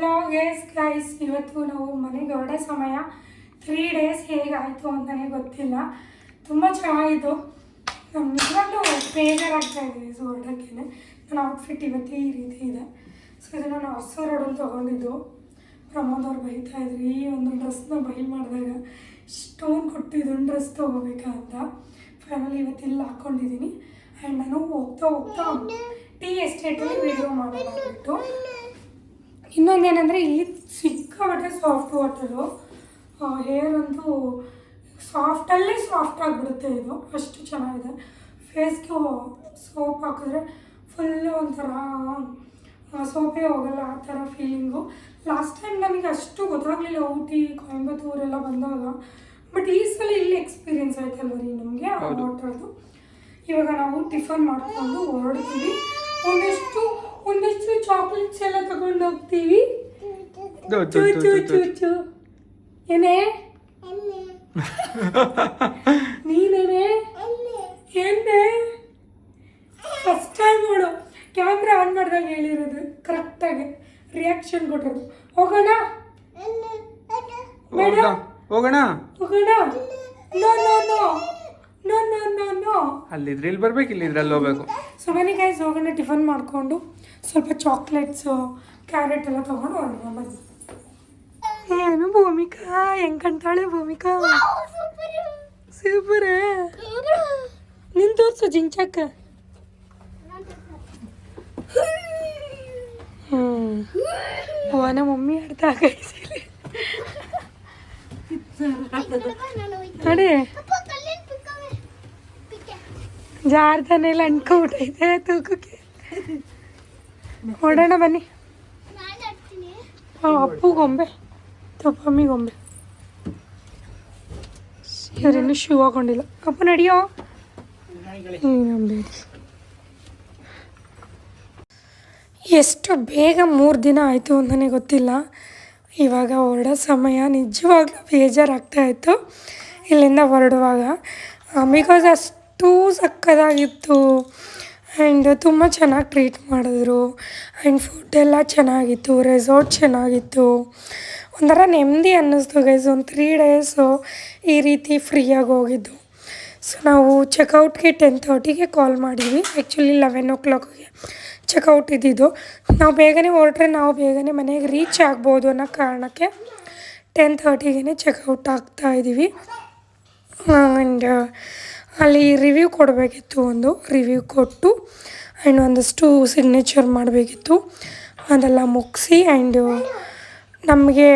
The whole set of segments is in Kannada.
Vlog yes guys. ಇವತ್ತು ನಾವು ಮನೆಗೆ ಹೊರಡೋ ಸಮಯ 3 ಡೇಸ್ ಹೇಗಾಯಿತು ಅಂತಲೇ ಗೊತ್ತಿಲ್ಲ. ತುಂಬ ಚೆನ್ನಾಗಿತ್ತು. ನಮ್ಮ ನಿಜವಾಗ್ಲೂ ಬೇಜಾರಾಗ್ತಾ ಇದೆ ಹೊರಡೋಕ್ಕೆ. ನನ್ನ ಔಟ್ಫಿಟ್ ಇವತ್ತು ಈ ರೀತಿ ಇದೆ. ಸೊ ಇದನ್ನು ನಾನು ಹೊಸ ರೋಡಲ್ಲಿ ತೊಗೊಂಡಿದ್ದು. ಪ್ರಮೋದ್ ಅವ್ರು ಬೈತಾ ಇದ್ರು, ಈ ಒಂದು ಡ್ರೆಸ್ನ ಬೈ ಮಾಡಿದಾಗ ಸ್ಟೋನ್ ಕೊಟ್ಟು ಇದೊಂದು ಡ್ರೆಸ್ ತೊಗೋಬೇಕಾ ಅಂತ. ಫೈನಲಿ ಇವತ್ತು ಇಲ್ಲಿ ಹಾಕ್ಕೊಂಡಿದ್ದೀನಿ. ಆ್ಯಂಡ್ ನಾನು ಹೋಗ್ತಾ ಟೀ ಎಸ್ಟೇಟಲ್ಲಿ ವೀಡಿಯೋ ಮಾಡೋದಾಗ್ಬಿಟ್ಟು. ಇನ್ನೊಂದೇನೆಂದರೆ ಇಲ್ಲಿ ಸಿಕ್ಕಾಬಟ್ಟೆ ಸಾಫ್ಟ್ ವಾಟರು. ಹೇರ್ ಅಂತೂ ಸಾಫ್ಟಲ್ಲೇ ಸಾಫ್ಟ್ ಆಗಿಬಿಡುತ್ತೆ. ಇದು ಅಷ್ಟು ಚೆನ್ನಾಗಿದೆ. ಫೇಸ್ಗೆ ಸೋಪ್ ಹಾಕಿದ್ರೆ ಫುಲ್ಲು ಒಂಥರ ಸೋಪೇ ಹೋಗಲ್ಲ, ಆ ಥರ ಫೀಲಿಂಗು. ಲಾಸ್ಟ್ ಟೈಮ್ ನನಗೆ ಅಷ್ಟು ಗೊತ್ತಾಗಲಿಲ್ಲ ಊಟಿ ಕೊಯಂಬತ್ತೂರೆಲ್ಲ ಬಂದಾಗ. ಬಟ್ ಈ ಸಲ ಇಲ್ಲಿ ಎಕ್ಸ್ಪೀರಿಯೆನ್ಸ್ ಆಯ್ತಲ್ವ ರೀ ನಮಗೆ ಆ ವಾಟರ್ದು. ಇವಾಗ ನಾವು ಟಿಫನ್ ಮಾಡಿಕೊಂಡು ಹೊರಡ್ತೀವಿ. ಒಂದಷ್ಟು ಚಾಕ್ಲೇಟ್ಸ್ ಎಲ್ಲ ತಗೊಂಡು ಹೋಗ್ತೀವಿ. ಏನೇ ನೀನೇನೆ ಏನೇ ಫಸ್ಟ್ ಟೈಮ್ ನೋಡು ಕ್ಯಾಮ್ರಾ ಆನ್ ಮಾಡಿದಾಗ ಹೇಳಿರೋದು ಕರೆಕ್ಟಾಗಿ ರಿಯಾಕ್ಷನ್ ಕೊಟ್ಟಿರೋದು. ಹೋಗೋಣ ಬೇಡ ಹೋಗೋಣ ಹೋಗೋಣ no no no no no no no ಅಲ್ಲಿದ್ರೆ ಇಲ್ಲಿ ಬರ್ಬೇಕು, ಇಲ್ಲಿದ್ರೆ ಅಲ್ಲಿ ಹೋಗ್ಬೇಕು. ಸೊ ಬನ್ನಿ ಗೈಸ್, ಹೋಗೋಣ. ಟಿಫನ್ ಮಾಡಿಕೊಂಡು ಸ್ವಲ್ಪ ಚಾಕ್ಲೇಟ್ಸು ಕ್ಯಾರೆಟ್ ಎಲ್ಲ ತೊಗೊಂಡು ಹೊರಡೋಣ ಬನ್ನಿ. ಏನು ಭೂಮಿಕಾ ಹೆಂಗೆ ಕಾಣ್ತಾಳೆ ಭೂಮಿಕಾ? ಸೂಪರ್. ನಿನ್ ತೋರ್ಸು ಜಿಂಚಕ್ಕ. ನಮ್ಮ ಮಮ್ಮಿ ಆಡ್ತಾ ಕೈಸಿಲಿ ನೋಡಿ ಜಾರ್ತಾನೆಲ್ಲ ಅಂಟ್ಕೊಬಿಟ್ಟೈತೆ ತೂಕಕ್ಕೆ. ಹೊಡೋಣ ಬನ್ನಿ. ಅಪ್ಪು ಗೊಂಬೆ ತಪ್ಪಮ್ಮಿ ಗೊಂಬೆ. ಇವರಿನ್ನೂ ಶೂ ಹಾಕೊಂಡಿಲ್ಲ. ಅಪ್ಪ ನಡಿಯೋ. ಎಷ್ಟು ಬೇಗ 3 ದಿನ ಆಯಿತು ಅಂತಲೇ ಗೊತ್ತಿಲ್ಲ. ಇವಾಗ ಹೊರಡೋ ಸಮಯ. ನಿಜವಾಗ್ಲೂ ಬೇಜಾರಾಗ್ತಾಯಿತ್ತು ಇಲ್ಲಿಂದ ಹೊರಡುವಾಗ. ಬಿಕಾಸ್ ಅಷ್ಟು ಸಕ್ಕತ್ತಾಗಿತ್ತು. ಆ್ಯಂಡ್ ತುಂಬ ಚೆನ್ನಾಗಿ ಟ್ರೀಟ್ ಮಾಡಿದ್ರು. ಆ್ಯಂಡ್ ಫುಡ್ಡೆಲ್ಲ ಚೆನ್ನಾಗಿತ್ತು, ರೆಸಾರ್ಟ್ ಚೆನ್ನಾಗಿತ್ತು. ಒಂಥರ ನೆಮ್ಮದಿ ಅನ್ನಿಸ್ತು ಗೈಸ್. ಒಂದು 3 ಡೇಸು ಈ ರೀತಿ ಫ್ರೀಯಾಗಿ ಹೋಗಿದ್ದು. ಸೊ ನಾವು ಚೆಕ್ಔಟ್ಗೆ 10:30ಗೆ ಕಾಲ್ ಮಾಡಿದ್ವಿ. ಆ್ಯಕ್ಚುಲಿ 11 o'clockಗೆ ಚೆಕ್ಔಟ್ ಇದ್ದಿದ್ದು. ನಾವು ಬೇಗನೆ ಹೊರಟ್ರೆ ನಾವು ಬೇಗನೆ ಮನೆಗೆ ರೀಚ್ ಆಗ್ಬೋದು ಅನ್ನೋ ಕಾರಣಕ್ಕೆ 10:30ಗೆ ಚೆಕ್ಔಟ್ ಆಗ್ತಾಯಿದ್ದೀವಿ. ಆ್ಯಂಡ್ ಅಲ್ಲಿ ರಿವ್ಯೂ ಕೊಡಬೇಕಿತ್ತು. ಒಂದು ರಿವ್ಯೂ ಕೊಟ್ಟು ಆ್ಯಂಡ್ ಒಂದಷ್ಟು ಸಿಗ್ನೇಚರ್ ಮಾಡಬೇಕಿತ್ತು. ಅದೆಲ್ಲ ಮುಗಿಸಿ ಆ್ಯಂಡ್ ನಮಗೆ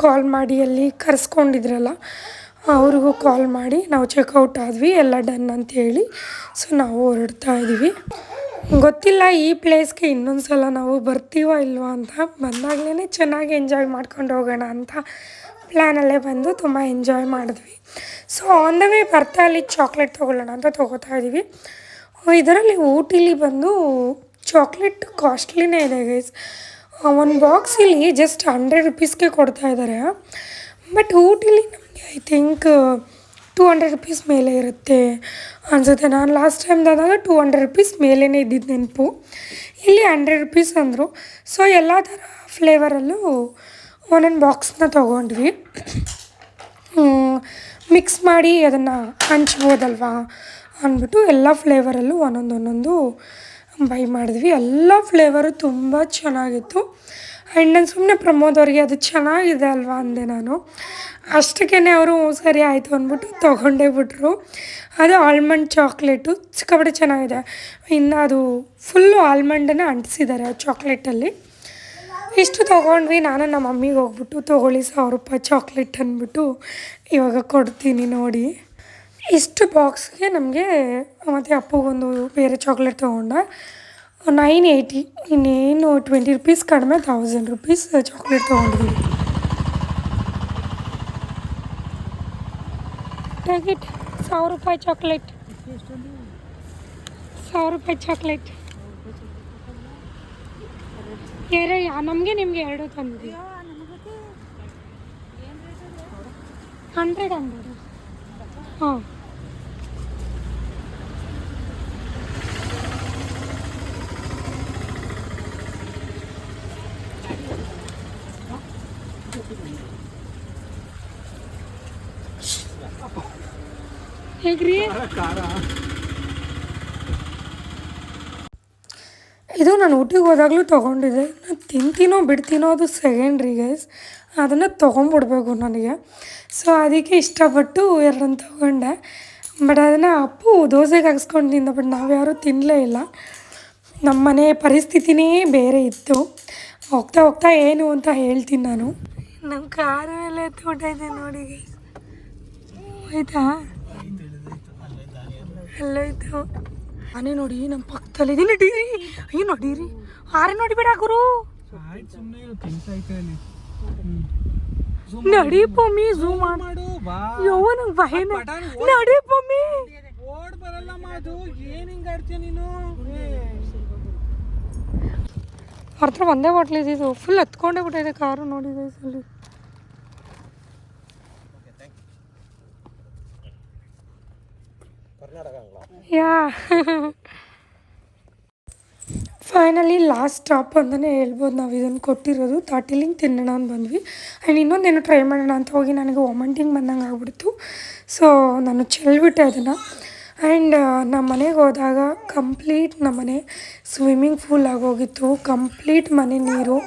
ಕಾಲ್ ಮಾಡಿ ಅಲ್ಲಿ ಕರೆಸ್ಕೊಂಡಿದ್ರಲ್ಲ ಅವ್ರಿಗೂ ಕಾಲ್ ಮಾಡಿ ನಾವು ಚೆಕ್ಔಟ್ ಆದ್ವಿ, ಎಲ್ಲ ಡನ್ ಅಂತೇಳಿ. ಸೊ ನಾವು ಹೊರಡ್ತಾ ಇದ್ದೀವಿ. ಗೊತ್ತಿಲ್ಲ ಈ ಪ್ಲೇಸ್ಗೆ ಇನ್ನೊಂದು ಸಲ ನಾವು ಬರ್ತೀವೋ ಇಲ್ವೋ ಅಂತ. ಬಂದಾಗಲೇ ಚೆನ್ನಾಗಿ ಎಂಜಾಯ್ ಮಾಡ್ಕೊಂಡು ಹೋಗೋಣ ಅಂತ ಪ್ಲ್ಯಾನಲ್ಲೇ ಬಂದು ತುಂಬ ಎಂಜಾಯ್ ಮಾಡಿದ್ವಿ. ಸೊ ಆನ್ ದ ವೇ ಬರ್ತಾ ಅಲ್ಲಿ ಚಾಕ್ಲೇಟ್ ತೊಗೊಳ್ಳೋಣ ಅಂತ ತೊಗೋತಾ ಇದ್ದೀವಿ. ಇದರಲ್ಲಿ ಊಟಿಲಿ ಬಂದು ಚಾಕ್ಲೇಟ್ ಕಾಸ್ಟ್ಲಿನೇ ಇದೆ ಗೈಸ್. ಒಂದು ಬಾಕ್ಸ್ ಇಲ್ಲಿ ಜಸ್ಟ್ 100 rupeesಗೆ ಕೊಡ್ತಾಯಿದ್ದಾರೆ. ಬಟ್ ಊಟಿಲಿ ನಮಗೆ ಐ ಥಿಂಕ್ 200 rupees ಮೇಲೆ ಇರುತ್ತೆ ಅನಿಸುತ್ತೆ. ನಾನು ಲಾಸ್ಟ್ ಟೈಮ್ ಬಂದಾಗ 200 rupees ಮೇಲೇ ಇದ್ದಿದ್ದು ನೆನಪು. ಇಲ್ಲಿ 100 rupees ಅಂದರು. ಸೊ ಎಲ್ಲ ಥರ ಫ್ಲೇವರಲ್ಲೂ ಒಂದೊಂದು ಬಾಕ್ಸ್ನ ತೊಗೊಂಡ್ವಿ. ಮಿಕ್ಸ್ ಮಾಡಿ ಅದನ್ನು ಹಂಚ್ಬೋದಲ್ವಾ ಅಂದ್ಬಿಟ್ಟು ಎಲ್ಲ ಫ್ಲೇವರಲ್ಲೂ ಒಂದೊಂದು ಬೈ ಮಾಡಿದ್ವಿ. ಎಲ್ಲ ಫ್ಲೇವರು ತುಂಬ ಚೆನ್ನಾಗಿತ್ತು. ಆ್ಯಂಡ್ ನಾನು ಸುಮ್ಮನೆ ಪ್ರಮೋದ್ ಅವ್ರಿಗೆ ಅದು ಚೆನ್ನಾಗಿದೆ ಅಲ್ವಾ ಅಂದೆ ನಾನು. ಅಷ್ಟಕ್ಕೇ ಅವರು ಸರಿ ಆಯಿತು ಅಂದ್ಬಿಟ್ಟು ತೊಗೊಂಡೇ ಬಿಟ್ರು. ಅದು ಆಲ್ಮಂಡ್ ಚಾಕ್ಲೇಟು ಸಿಕ್ಕಾಪಟ್ಟೆ ಚೆನ್ನಾಗಿದೆ. ಇನ್ನು ಅದು ಫುಲ್ಲು ಆಲ್ಮಂಡನ್ನು ಅಂಟಿಸಿದ್ದಾರೆ ಆ ಚಾಕ್ಲೇಟಲ್ಲಿ. ಇಷ್ಟು ತೊಗೊಂಡ್ವಿ. ನಾನು ನಮ್ಮ ಮಮ್ಮಿಗೆ ಹೋಗ್ಬಿಟ್ಟು ತೊಗೊಳ್ಳಿ 1000 ರೂಪಾಯಿ ಚಾಕ್ಲೇಟ್ ಅಂದ್ಬಿಟ್ಟು ಇವಾಗ ಕೊಡ್ತೀನಿ ನೋಡಿ. ಇಷ್ಟು ಬಾಕ್ಸ್ಗೆ ನಮಗೆ ಮತ್ತು ಅಪ್ಪಗೊಂದು ಬೇರೆ ಚಾಕ್ಲೇಟ್ ತೊಗೊಂಡ 980. ಇನ್ನೇನು 20 rupees ಕಡಿಮೆ 1000 rupees ಚಾಕ್ಲೇಟ್ ತೊಗೊಂಡಿದ್ದೀವಿ. ಟ್ಯಾಕೆಟ್ 1000 ರೂಪಾಯಿ ಚಾಕ್ಲೇಟ್, 1000 ರೂಪಾಯಿ ಚಾಕ್ಲೇಟ್. ನಮಗೆ ನಿಮಗೆ 2 ತಂದ್ವಿ. 100 ಹಾಂ. ಯಾಕ್ರಿ ಇದು ನಾನು ಊಟಿಗೆ ಹೋದಾಗಲೂ ತೊಗೊಂಡಿದ್ದೆ. ನಾನು ತಿಂತೀನೋ ಬಿಡ್ತೀನೋ ಅದು ಸೆಕೆಂಡ್ರಿ ಗೈಸ್, ಅದನ್ನು ತೊಗೊಂಡ್ಬಿಡ್ಬೇಕು ನನಗೆ. ಸೊ ಅದಕ್ಕೆ ಇಷ್ಟಪಟ್ಟು ಎರಡನ್ನು ತೊಗೊಂಡೆ. ಬಟ್ ಅದನ್ನು ಅಪ್ಪು ದೋಸೆಗೆ ಹಾಕ್ಸ್ಕೊಂಡು ತಿಂದ, ಬಟ್ ನಾವು ಯಾರೂ ತಿನ್ನಲೇ ಇಲ್ಲ. ನಮ್ಮ ಮನೆ ಪರಿಸ್ಥಿತಿನೇ ಬೇರೆ ಇತ್ತು. ಹೋಗ್ತಾ ಹೋಗ್ತಾ ಏನು ಅಂತ ಹೇಳ್ತೀನಿ ನಾನು. ನಮ್ಮ ಕಾರು ಎಲ್ಲ ಎತ್ಬಿಟ್ಟೈತೆ ನೋಡಿ ಗೈಸ್. ಆಯಿತಾ ಅಲ್ಲೋಯ್ತು. ನಾನೇ ನೋಡಿ ನಮ್ಮ ಪಕ್ಕದಲ್ಲಿ ನಡೀರಿ. ಅಯ್ಯೋ ನಡೀರಿ, ಆರೆ ನೋಡಿಬೇಡ ಗುರು. ನಡಿ ಪಮ್ಮಿ, ಝೂಮ್ ಮಾಡು. ಯವ್ವ ನಂಗೆ ಭಯನ. ನಡಿ ಪಮ್ಮಿ. ಓಡ್ ಬರಲ್ಲ ಮಾದು, ಏನು ಹಿಂಗೆ ಆಡ್ತೀಯ ನೀನು? ಅವ್ರ ಹತ್ರ ಒಂದೇ ಬಾಟ್ಲ್ ಇದ್ದಿದ್ದು, ಫುಲ್ ಹತ್ಕೊಂಡೇ ಬಿಟ್ಟಿದೆ ಕಾರು ನೋಡಿ ಗೈಸ್ ಅಲ್ಲಿ. ಯಾ ಫೈನಲಿ ಲಾಸ್ಟ್ ಸ್ಟಾಪ್ ಅಂತಲೇ ಹೇಳ್ಬೋದು ನಾವು ಇದನ್ನು ಕೊಟ್ಟಿರೋದು. ತಾಟಿಲಿಂಗ್ ತಿನ್ನೋಣ ಅಂತ ಬಂದ್ವಿ. ಆ್ಯಂಡ್ ಇನ್ನೊಂದೇನು ಟ್ರೈ ಮಾಡೋಣ ಅಂತ ಹೋಗಿ ನನಗೆ ವಾಮಿಟಿಂಗ್ ಬಂದಂಗೆ ಆಗ್ಬಿಡ್ತು. ಸೊ ನಾನು ಚೆಲ್ಬಿಟ್ಟೆ ಅದನ್ನು. ಆ್ಯಂಡ್ ನಮ್ಮ ಮನೆಗೆ ಹೋದಾಗ ಕಂಪ್ಲೀಟ್ ನಮ್ಮ ಮನೆ ಸ್ವಿಮ್ಮಿಂಗ್ ಪೂಲ್ ಆಗೋಗಿತ್ತು. ಕಂಪ್ಲೀಟ್ ಮನೆ ನೀರು.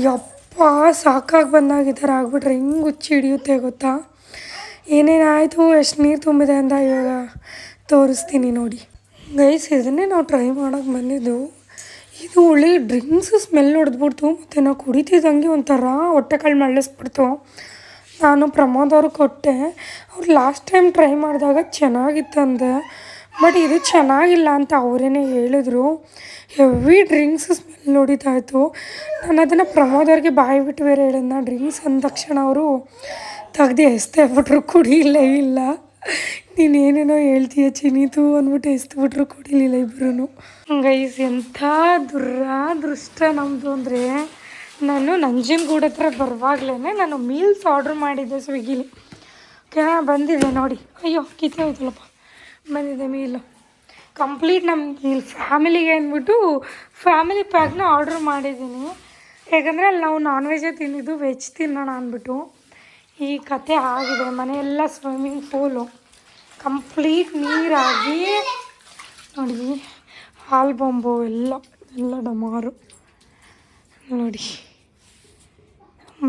ಯಪ್ಪ ಸಾಕಾಗಿ ಬಂದಾಗ ಈ ಥರ ಆಗ್ಬಿಟ್ರೆ ಹಿಂಗೆ ಹುಚ್ಚಿ ಹಿಡಿಯುತ್ತೆ ಗೊತ್ತಾ. ಏನೇನಾಯಿತು, ಎಷ್ಟು ನೀರು ತುಂಬಿದೆ ಅಂತ ಇವಾಗ ತೋರಿಸ್ತೀನಿ ನೋಡಿ ಗೈಸ್. ಇದನ್ನೇ ನಾವು ಟ್ರೈ ಮಾಡೋಕ್ಕೆ ಬಂದಿದ್ದು. ಇದು ಒಳ್ಳೆ ಡ್ರಿಂಕ್ಸ್ ಸ್ಮೆಲ್ ಹೊಡೆದ್ಬಿಡ್ತು. ಮತ್ತು ನಾವು ಕುಡಿತಿದ್ದಂಗೆ ಒಂಥರ ಹೊಟ್ಟೆ ಕಾಳು ಮಳ್ಳಿಸ್ಬಿಡ್ತು. ನಾನು ಪ್ರಮೋದ್ ಅವ್ರಿಗೆ ಕೊಟ್ಟೆ. ಅವ್ರು ಲಾಸ್ಟ್ ಟೈಮ್ ಟ್ರೈ ಮಾಡಿದಾಗ ಚೆನ್ನಾಗಿತ್ತಂದೆ, ಬಟ್ ಇದು ಚೆನ್ನಾಗಿಲ್ಲ ಅಂತ ಅವರೇ ಹೇಳಿದ್ರು. ಹೆವಿ ಡ್ರಿಂಕ್ಸ್ ಸ್ಮೆಲ್ ಹೊಡಿತಾಯಿತ್ತು. ನಾನು ಅದನ್ನು ಪ್ರಮೋದ್ ಅವ್ರಿಗೆ ಬಾಯಿ ಬಿಟ್ಟು ಬೇರೆ ಹೇಳಿದ್ನ. ಡ್ರಿಂಕ್ಸ್ ಅಂದ ತಕ್ಷಣ ಅವರು ತೆಗ್ದು ಎಸ್ತೇ ಬಿಟ್ರು, ಕುಡಿಯಲೇ ಇಲ್ಲ. ನೀನೇನೇನೋ ಹೇಳ್ತೀಯ ಚಿನೀತು ಅಂದ್ಬಿಟ್ಟು ಎಸ್ದುಬಿಟ್ರು, ಕುಡಿಲಿಲ್ಲ ಇಬ್ಬರೂ. ಗೈಸ್ ಎಂಥ ದುರಾದೃಷ್ಟ ನಮ್ಮದು ಅಂದರೆ, ನಾನು ನಂಜನಗೂಡು ಹತ್ರ ಬರುವಾಗಲೇ ನಾನು ಮೀಲ್ಸ್ ಆರ್ಡ್ರ್ ಮಾಡಿದ್ದೆ ಸ್ವಿಗ್ಗಿಲಿ. ಓಕೆ ಬಂದಿದೆ ನೋಡಿ. ಅಯ್ಯೋ ಕಿತ್ತೆ ಹೋಯ್ತಲ್ಲಪ್ಪ. ಬಂದಿದೆ ಮೀಲು ಕಂಪ್ಲೀಟ್. ನಮ್ಮ ಮೀಲ್ ಫ್ಯಾಮಿಲಿಗೆ ಅಂದ್ಬಿಟ್ಟು ಫ್ಯಾಮಿಲಿ ಪ್ಯಾಕ್ನ ಆರ್ಡ್ರ್ ಮಾಡಿದ್ದೀನಿ. ಯಾಕಂದರೆ ಅಲ್ಲಿ ನಾವು ನಾನ್ ವೆಜ್ಜೇ ತಿಂದಿದ್ದು, ವೆಜ್ ತಿನ್ನೋಣ ಅಂದ್ಬಿಟ್ಟು. ಈ ಕತೆ ಆಗಿದೆ. ಮನೆಯೆಲ್ಲ ಸ್ವಿಮ್ಮಿಂಗ್ ಪೂಲು ಕಂಪ್ಲೀಟ್ ನೀರಾಗಿ ನೋಡಿ. ಹಾಲು ಬೊಂಬು ಎಲ್ಲ ಡಮಾರು ನೋಡಿ.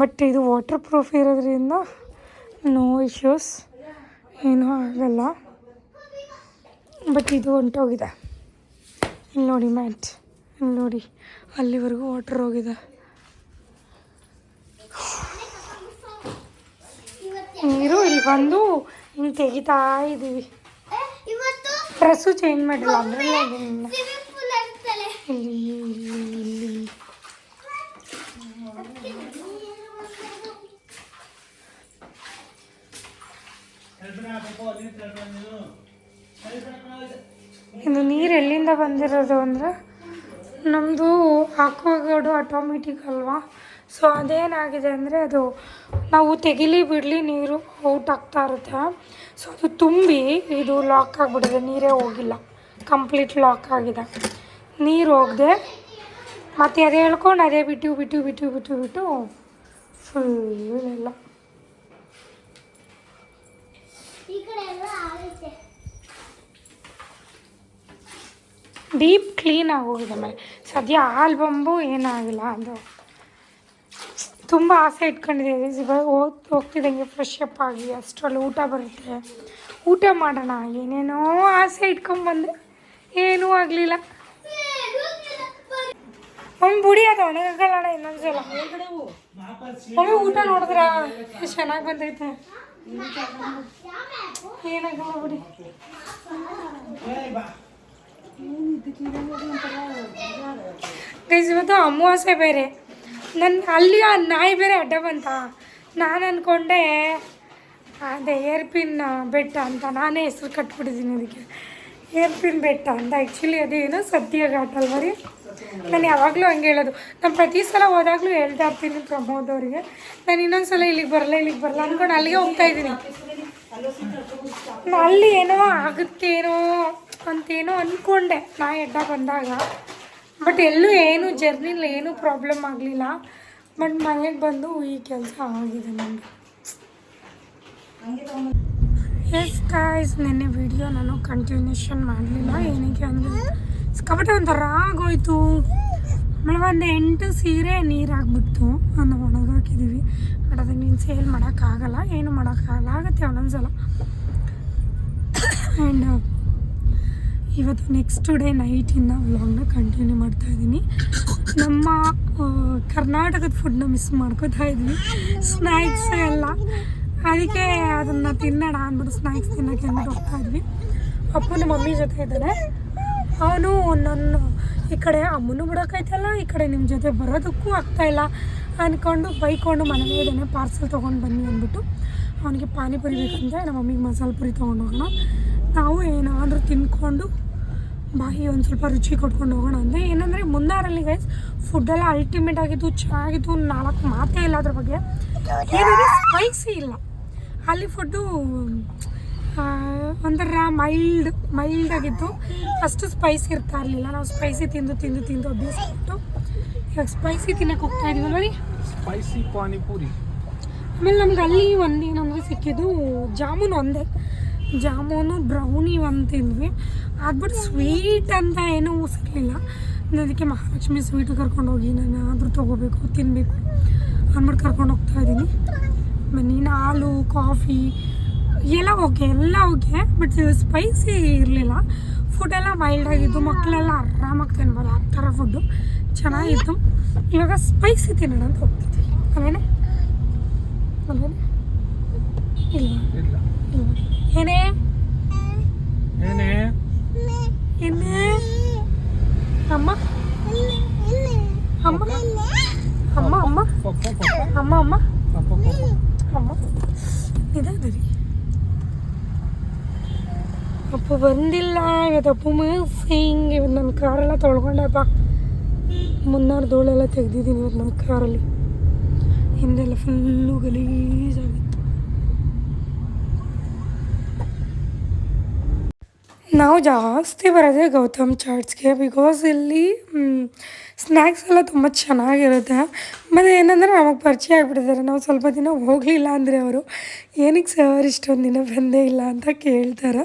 ಬಟ್ ಇದು ವಾಟರ್ ಪ್ರೂಫ್ ಇರೋದ್ರಿಂದ ನೋ ಇಶ್ಯೂಸ್, ಏನೂ ಆಗಲ್ಲ. ಬಟ್ ಇದು ಹೊಂಟೋಗಿದೆ. ಇಲ್ಲಿ ನೋಡಿ ಮ್ಯಾಟ್, ಇಲ್ಲಿ ನೋಡಿ ಅಲ್ಲಿವರೆಗೂ ವಾಟರ್ ಹೋಗಿದೆ. ನೀರು ಇಲ್ಲಿ ಬಂದು ಹಿಂಗೆ ತೆಗಿತಾ ಇದ್ದೀವಿ. ಡ್ರೆಸ್ಸು ಚೇಂಜ್ ಮಾಡಿಲ್ಲ ಅದರಲ್ಲ. ಇಲ್ಲಿ ಇಲ್ಲಿ ಇದು ನೀರು ಎಲ್ಲಿಂದ ಬಂದಿರೋದು ಅಂದರೆ, ನಮ್ಮದು ಆಕ್ವಾಗಾರ್ಡು ಆಟೋಮೆಟಿಕ್ ಅಲ್ವಾ. ಸೊ ಅದೇನಾಗಿದೆ ಅಂದರೆ, ಅದು ನಾವು ತೆಗಿಲಿ ಬಿಡಲಿ ನೀರು ಔಟ್ ಆಗ್ತಾ ಇರುತ್ತೆ. ಸೊ ಅದು ತುಂಬಿ ಇದು ಲಾಕ್ ಆಗಿಬಿಟ್ಟಿದೆ. ನೀರೇ ಹೋಗಿಲ್ಲ, ಕಂಪ್ಲೀಟ್ ಲಾಕ್ ಆಗಿದೆ. ನೀರು ಹೋಗದೆ ಮತ್ತು ಅದೇ ಹೇಳ್ಕೊಂಡು ಅದೇ ಬಿಟ್ಟು ಫುಲ್ ಎಲ್ಲ ಡೀಪ್ ಕ್ಲೀನ್ ಆಗೋಗಿದೆ. ಆಮೇಲೆ ಸದ್ಯ ಹಾಲು ಬಂಬು ಏನಾಗಿಲ್ಲ. ಅದು ತುಂಬ ಆಸೆ ಇಟ್ಕೊಂಡಿದ್ದೀವಿ. ಇವಾಗ ಹೋಗ್ತಿದ್ದಂಗೆ ಫ್ರೆಶ್ ಅಪ್ ಆಗಿ ಅಷ್ಟರಲ್ಲಿ ಊಟ ಬರುತ್ತೆ, ಊಟ ಮಾಡೋಣ ಏನೇನೋ ಆಸೆ ಇಟ್ಕೊಂಡ್ಬಂದೆ, ಏನೂ ಆಗಲಿಲ್ಲ. ಮಮ್ಮಿ ಬುಡಿ ಅದು ಒಣಗಲ್ಲ ಇನ್ನೊಂದ್ಸಲ. ಮಮ್ಮಿ ಊಟ ನೋಡಿದ್ರ ಎಷ್ಟು ಚೆನ್ನಾಗಿ ಬಂದೈತೆ. ಏನಾಗಲ್ಲ ಬಿಡಿ. ಗೈಸ್ ಇವತ್ತು ಅಮಾವಾಸ್ಯೆ ಬೇರೆ. ಅಲ್ಲಿ ಆ ನಾಯಿ ಬೇರೆ ಅಡ್ಡ ಬಂತ. ನಾನು ಅಂದ್ಕೊಂಡೆ ಅದೇ ಏರ್ಪಿನ್ ಬೆಟ್ಟ ಅಂತ, ನಾನೇ ಹೆಸ್ರು ಕಟ್ಬಿಟ್ಟಿದ್ದೀನಿ ಅದಕ್ಕೆ, ಏರ್ಪಿನ್ ಬೆಟ್ಟ ಅಂತ. ಆ್ಯಕ್ಚುಲಿ ಅದೇನೋ ಸದ್ಯ ಘಾಟ್ ಅಲ್ವ ರೀ. ನಾನು ಯಾವಾಗಲೂ ಹಂಗೆ ಹೇಳೋದು. ನಾನು ಪ್ರತಿ ಸಲ ಹೋದಾಗಲೂ ಹೇಳ್ತಾ ಇರ್ತೀನಿ ಪ್ರಮೋದ್ ಅವರಿಗೆ, ನಾನು ಇನ್ನೊಂದು ಸಲ ಇಲ್ಲಿಗೆ ಬರಲ್ಲ ಅಂದ್ಕೊಂಡು ಅಲ್ಲಿಗೆ ಹೋಗ್ತಾಯಿದ್ದೀನಿ. ಅಲ್ಲಿ ಏನೋ ಆಗುತ್ತೇನೋ ಅಂತೇನೋ ಅಂದ್ಕೊಂಡೆ ನಾಯಿ ಅಡ್ಡ ಬಂದಾಗ. ಬಟ್ ಎಲ್ಲೂ ಏನು ಜರ್ನಿಲಿ ಏನೂ ಪ್ರಾಬ್ಲಮ್ ಆಗಲಿಲ್ಲ. ಬಟ್ ಮನೆಗೆ ಬಂದು ಈ ಕೆಲಸ ಆಗಿದೆ ನನಗೆ. ಎಸ್ ಗಾಯ್ಸ್, ನೆನ್ನೆ ವಿಡಿಯೋ ನಾನು ಕಂಟಿನ್ಯೂಷನ್ ಮಾಡಲಿಲ್ಲ. ಏನಕ್ಕೆ ಅಂದರೆ ಸಿಕ್ಕಾಪಟ್ಟೆ ಒಂಥರ ಆಗೋಯ್ತು. ಆಮೇಲೆ ಒಂದು 8 ಸೀರೆ ನೀರು ಹಾಕ್ಬಿಟ್ಟು ನಾವು ಒಣಗಾಕಿದ್ದೀವಿ. ಬಟ್ ಅದಕ್ಕೆ ನೀನು ಸೇಲ್ ಮಾಡೋಕ್ಕಾಗಲ್ಲ, ಏನು ಮಾಡೋಕ್ಕಾಗಲ್ಲ, ಆಗುತ್ತೆ ಒಂದೊಂದ್ಸಲ. ಆ್ಯಂಡ್ ಇವತ್ತು ನೆಕ್ಸ್ಟ್ ಡೇ ನೈಟಿಂದ ವ್ಲಾಗ್ನ ಕಂಟಿನ್ಯೂ ಮಾಡ್ತಾಯಿದ್ದೀನಿ. ನಮ್ಮ ಕರ್ನಾಟಕದ ಫುಡ್ನ ಮಿಸ್ ಮಾಡ್ಕೋತಾ ಇದ್ವಿ, ಸ್ನ್ಯಾಕ್ಸ್ ಎಲ್ಲ. ಅದಕ್ಕೆ ಅದನ್ನು ತಿನ್ನೋಣ ಅಂದ್ಬಿಟ್ಟು ಸ್ನ್ಯಾಕ್ಸ್ ತಿನ್ನೋಕ್ಕೆ ಅಂದ್ಬಿಟ್ಟು ಹೋಗ್ತಾಯಿದ್ವಿ. ಅಪ್ಪನ ಮಮ್ಮಿ ಜೊತೆ ಇದ್ದಾನೆ. ಅವನು ನನ್ನ ಈ ಕಡೆ ಅಮ್ಮನೂ ಬಿಡೋಕ್ಕಾಯ್ತಲ್ಲ, ಈ ಕಡೆ ನಿಮ್ಮ ಜೊತೆ ಬರೋದಕ್ಕೂ ಆಗ್ತಾಯಿಲ್ಲ ಅಂದ್ಕೊಂಡು ಬೈಕೊಂಡು ಮನೇಲೇ ಇದ್ದಾನೆ. ಪಾರ್ಸಲ್ ತೊಗೊಂಡು ಬನ್ನಿ ಅಂದ್ಬಿಟ್ಟು ಅವನಿಗೆ ಪಾನಿಪುರಿ ಬೇಕಂತೆ, ನಮ್ಮ ಮಮ್ಮಿಗೆ ಮಸಾಲೆ ಪುರಿ ತೊಗೊಂಡು ಹೋಗೋಣ. ನಾವು ಏನಾದರೂ ತಿನ್ಕೊಂಡು ಬಾಯಿ ಒಂದು ಸ್ವಲ್ಪ ರುಚಿ ಕೊಟ್ಕೊಂಡು ಹೋಗೋಣ ಅಂದರೆ. ಏನಂದರೆ ಮುನ್ನಾರಲ್ಲಿ ಗೈಸ್ ಫುಡ್ಡೆಲ್ಲ ಅಲ್ಟಿಮೇಟ್ ಆಗಿತ್ತು, ಚೆನ್ನಾಗಿತ್ತು, 4 ಮಾತೇ ಇಲ್ಲ ಅದ್ರ ಬಗ್ಗೆ. ಏನಂದರೆ ಸ್ಪೈಸಿ ಇಲ್ಲ ಅಲ್ಲಿ ಫುಡ್ಡು. ಒಂಥರ ಮೈಲ್ಡ್ ಆಗಿತ್ತು, ಅಷ್ಟು ಸ್ಪೈಸಿ ಇರ್ತಾ ಇರಲಿಲ್ಲ. ನಾವು ಸ್ಪೈಸಿ ತಿಂದು ಅಭ್ಯಾಸ ಬಿಟ್ಟು ಇವಾಗ ಸ್ಪೈಸಿ ತಿನ್ನಕ್ಕೆ ಹೋಗ್ತಾ ಇದೀವಲ್ಲ ರೀ, ಸ್ಪೈಸಿ ಪಾನಿಪುರಿ. ಆಮೇಲೆ ನಮ್ಗೆ ಅಲ್ಲಿ ಒಂದೇನಂದರೆ ಸಿಕ್ಕಿದ್ದು ಜಾಮೂನು ಒಂದೇ, ಜಾಮೂನು ಬ್ರೌನಿ ಒಂದು ತಿಂದ್ವಿ. ಅದ್ಬಿಟ್ಟು ಸ್ವೀಟ್ ಅಂತ ಏನೂ ಸಿಗಲಿಲ್ಲ. ಅದಕ್ಕೆ ಮಹಾಲಕ್ಷ್ಮಿ ಸ್ವೀಟು ಕರ್ಕೊಂಡು ಹೋಗಿ ನಾನು ಆದರೂ ತೊಗೋಬೇಕು, ತಿನ್ನಬೇಕು ಅಂದ್ಬಿಟ್ಟು ಕರ್ಕೊಂಡು ಹೋಗ್ತಾ ಇದ್ದೀನಿ. ನೀನು ಹಾಲು ಕಾಫಿ ಎಲ್ಲ ಓಕೆ ಬಟ್ ಸ್ಪೈಸಿ ಇರಲಿಲ್ಲ. ಫುಡ್ಡೆಲ್ಲ ಮೈಲ್ಡಾಗಿತ್ತು, ಮಕ್ಕಳೆಲ್ಲ ಆರಾಮಾಗಿ ತಿನ್ಬೋದು, ಆ ಥರ ಫುಡ್ಡು ಚೆನ್ನಾಗಿತ್ತು. ಇವಾಗ ಸ್ಪೈಸಿ ತಿನ್ನೋಣ ಅಂತ ಹೋಗ್ತಿದ್ವಿ. ಆಮೇಲೆ ಇಲ್ಲ ಏನೇ ಅಮ್ಮ ಅಮ್ಮ ಅಮ್ಮ ಅಮ್ಮ ಅಮ್ಮ ಅಮ್ಮ ಅಮ್ಮ ಇದಾದ್ರಿ. ಅಪ್ಪು ಬಂದಿಲ್ಲ ಇವತ್ತು. ಅಪ್ಪು ಮಿಸ್ಸಿಂಗ್. ಇವತ್ತು ನನ್ನ ಕಾರೆಲ್ಲ ತೊಳ್ಕೊಂಡಪ್ಪ. ಮುನ್ನಾರು ಧೂಳೆಲ್ಲ ತೆಗ್ದಿದ್ದೀನಿ ಇವತ್ತು ನಮ್ಮ ಕಾರಲ್ಲಿ. ಹಿಂದೆಲ್ಲ ಫುಲ್ಲು ಗಲೀಜಾಗಿತ್ತು. ನಾವು ಜಾಸ್ತಿ ಬರೋದೇ ಗೌತಮ್ ಚಾಟ್ಸ್ಗೆ, ಬಿಕಾಸ್ ಇಲ್ಲಿ ಸ್ನ್ಯಾಕ್ಸ್ ಎಲ್ಲ ತುಂಬ ಚೆನ್ನಾಗಿರುತ್ತೆ. ಮತ್ತು ಏನಂದರೆ ನಮಗೆ ಪರಿಚಯ ಆಗಿಬಿಟ್ಟಿದ್ದಾರೆ. ನಾವು ಸ್ವಲ್ಪ ದಿನ ಹೋಗಲಿಲ್ಲ ಅಂದರೆ ಅವರು ಏನಕ್ಕೆ ಸರ್ ಇಷ್ಟೊಂದು ದಿನ ಬಂದೇ ಇಲ್ಲ ಅಂತ ಕೇಳ್ತಾರೆ.